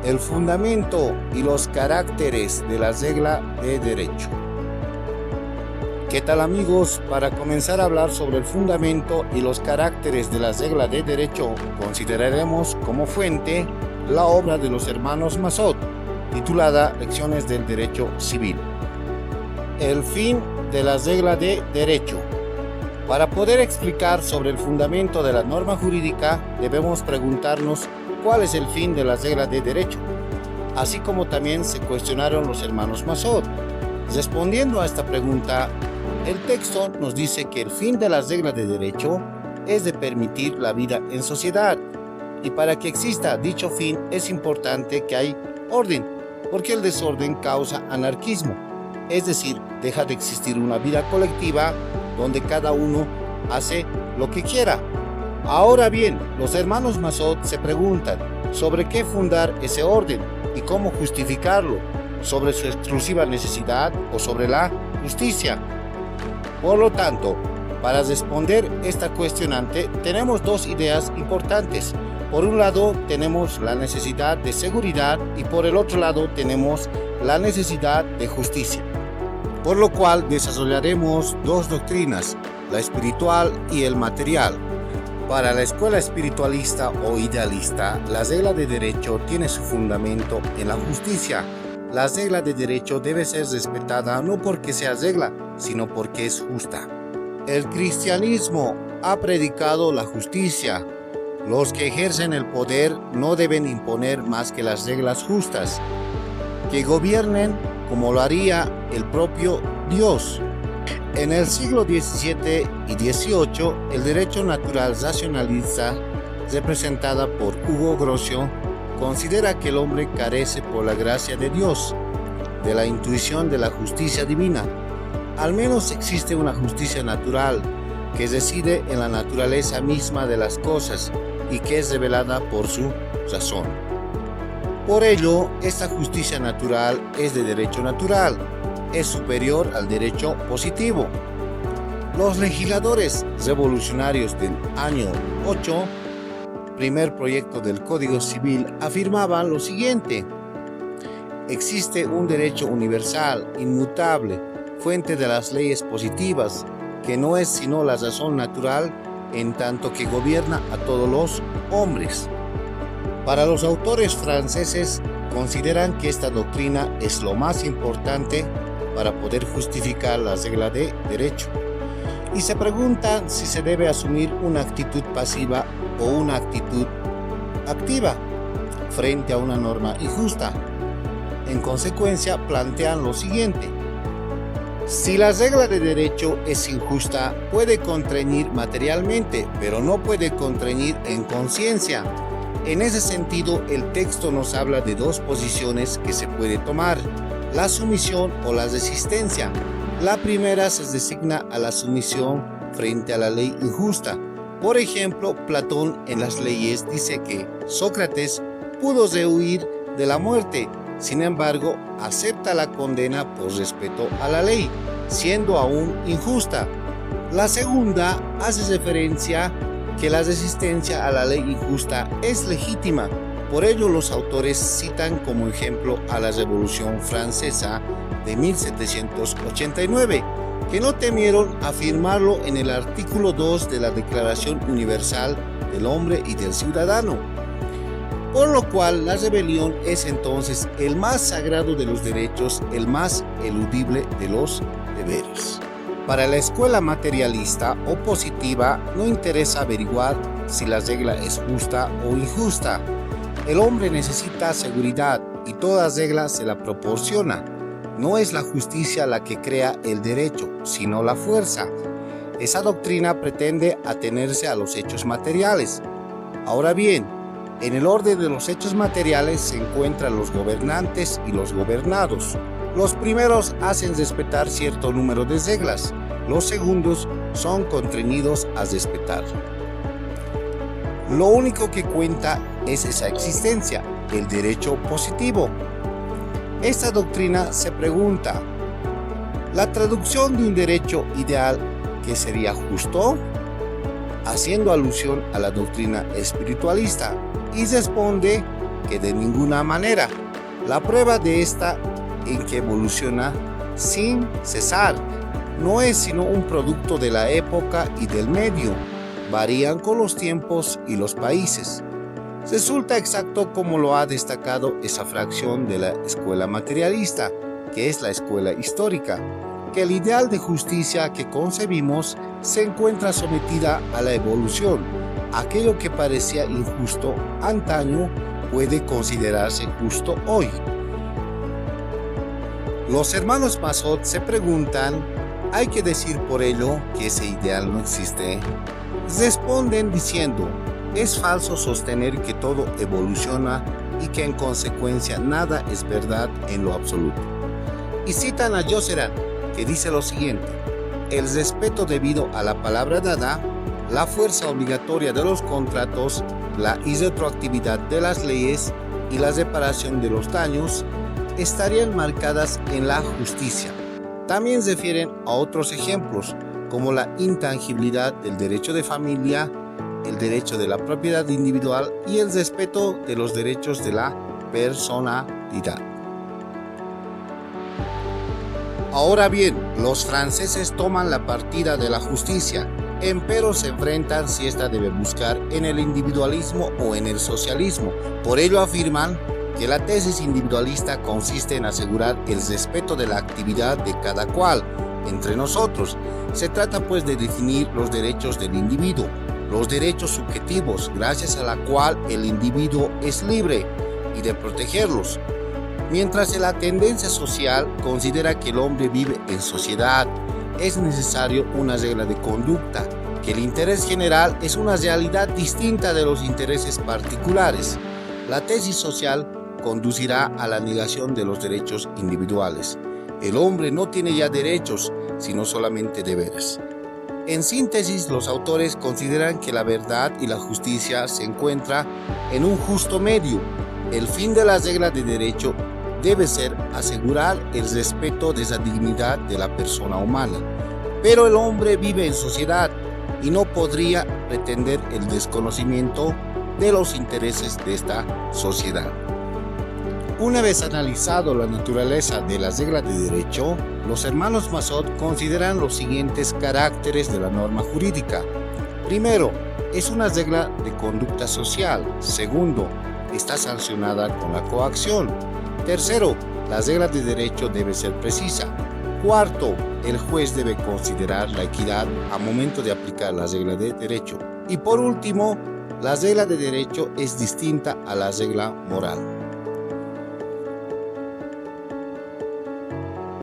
el fundamento y los caracteres de la regla de derecho. ¿Qué tal, amigos? Para comenzar a hablar sobre el fundamento y los caracteres de la regla de derecho, consideraremos como fuente la obra de los hermanos Massot, titulada Lecciones del Derecho Civil. El fin de la regla de derecho. Para poder explicar sobre el fundamento de la norma jurídica, debemos preguntarnos cuál es el fin de la regla de derecho, así como también se cuestionaron los hermanos Massot. Respondiendo a esta pregunta, el texto nos dice que el fin de la regla de derecho es de permitir la vida en sociedad, y para que exista dicho fin es importante que hay orden, porque el desorden causa anarquismo, es decir, deja de existir una vida colectiva donde cada uno hace lo que quiera. Ahora bien, los hermanos Massot se preguntan sobre qué fundar ese orden y cómo justificarlo, sobre su exclusiva necesidad o sobre la justicia. Por lo tanto, para responder esta cuestionante tenemos dos ideas importantes. Por un lado tenemos la necesidad de seguridad y por el otro lado tenemos la necesidad de justicia. Por lo cual desarrollaremos dos doctrinas, la espiritual y el material. Para la escuela espiritualista o idealista, la regla de derecho tiene su fundamento en la justicia. La regla de derecho debe ser respetada no porque sea regla, sino porque es justa. El cristianismo ha predicado la justicia. Los que ejercen el poder no deben imponer más que las reglas justas, que gobiernen como lo haría el propio Dios. En el siglo XVII y XVIII, el derecho natural racionalista, representada por Hugo Grocio, considera que el hombre carece por la gracia de Dios, de la intuición de la justicia divina. Al menos existe una justicia natural que reside en la naturaleza misma de las cosas y que es revelada por su razón. Por ello, esta justicia natural es de derecho natural, es superior al derecho positivo. Los legisladores revolucionarios del año 8, primer proyecto del Código Civil, afirmaban lo siguiente: existe un derecho universal, inmutable, fuente de las leyes positivas, que no es sino la razón natural, en tanto que gobierna a todos los hombres. Para los autores franceses, consideran que esta doctrina es lo más importante para poder justificar la regla de derecho, y se preguntan si se debe asumir una actitud pasiva o una actitud activa frente a una norma injusta. En consecuencia, plantean lo siguiente: si la regla de derecho es injusta, puede contrañir materialmente, pero no puede contrañir en conciencia. En ese sentido, el texto nos habla de dos posiciones que se puede tomar: la sumisión o la resistencia. La primera se designa a la sumisión frente a la ley injusta. Por ejemplo, Platón en las leyes dice que Sócrates pudo rehuir de la muerte, sin embargo, acepta la condena por respeto a la ley, siendo aún injusta. La segunda hace referencia que la resistencia a la ley injusta es legítima. Por ello, los autores citan como ejemplo a la Revolución Francesa de 1789, que no temieron afirmarlo en el artículo 2 de la Declaración Universal del Hombre y del Ciudadano. Por lo cual, la rebelión es entonces el más sagrado de los derechos, el más eludible de los deberes. Para la escuela materialista o positiva, no interesa averiguar si la regla es justa o injusta. El hombre necesita seguridad y toda regla se la proporciona. No es la justicia la que crea el derecho, sino la fuerza. Esa doctrina pretende atenerse a los hechos materiales. Ahora bien, en el orden de los hechos materiales se encuentran los gobernantes y los gobernados. Los primeros hacen respetar cierto número de reglas, los segundos son constreñidos a respetar. Lo único que cuenta es esa existencia, el derecho positivo. Esta doctrina se pregunta: ¿la traducción de un derecho ideal que sería justo? Haciendo alusión a la doctrina espiritualista, y responde que de ninguna manera. La prueba de esta en que evoluciona sin cesar. No es sino un producto de la época y del medio. Varían con los tiempos y los países. Resulta exacto como lo ha destacado esa fracción de la escuela materialista, que es la escuela histórica, que el ideal de justicia que concebimos se encuentra sometida a la evolución. Aquello que parecía injusto antaño puede considerarse justo hoy. Los hermanos Mazot se preguntan, ¿hay que decir por ello que ese ideal no existe? Responden diciendo, es falso sostener que todo evoluciona y que en consecuencia nada es verdad en lo absoluto. Y citan a Josserand, que dice lo siguiente, el respeto debido a la palabra dada, la fuerza obligatoria de los contratos, la irretroactividad de las leyes y la reparación de los daños estarían marcadas en la justicia. También refieren a otros ejemplos, como la intangibilidad del derecho de familia, el derecho de la propiedad individual y el respeto de los derechos de la personalidad. Ahora bien, los franceses toman la partida de la justicia, empero se enfrentan si ésta debe buscar en el individualismo o en el socialismo. Por ello afirman que la tesis individualista consiste en asegurar el respeto de la actividad de cada cual entre nosotros. Se trata pues de definir los derechos del individuo, los derechos subjetivos, gracias a la cual el individuo es libre, y de protegerlos. Mientras que la tendencia social considera que el hombre vive en sociedad, es necesario una regla de conducta, que el interés general es una realidad distinta de los intereses particulares. La tesis social conducirá a la negación de los derechos individuales. El hombre no tiene ya derechos, sino solamente deberes. En síntesis, los autores consideran que la verdad y la justicia se encuentran en un justo medio. El fin de la regla de derecho debe ser asegurar el respeto de la dignidad de la persona humana. Pero el hombre vive en sociedad y no podría pretender el desconocimiento de los intereses de esta sociedad. Una vez analizado la naturaleza de la regla de derecho, los hermanos Mazot consideran los siguientes caracteres de la norma jurídica. Primero, es una regla de conducta social. Segundo, está sancionada con la coacción. Tercero, la regla de derecho debe ser precisa. Cuarto, el juez debe considerar la equidad al momento de aplicar la regla de derecho. Y por último, la regla de derecho es distinta a la regla moral.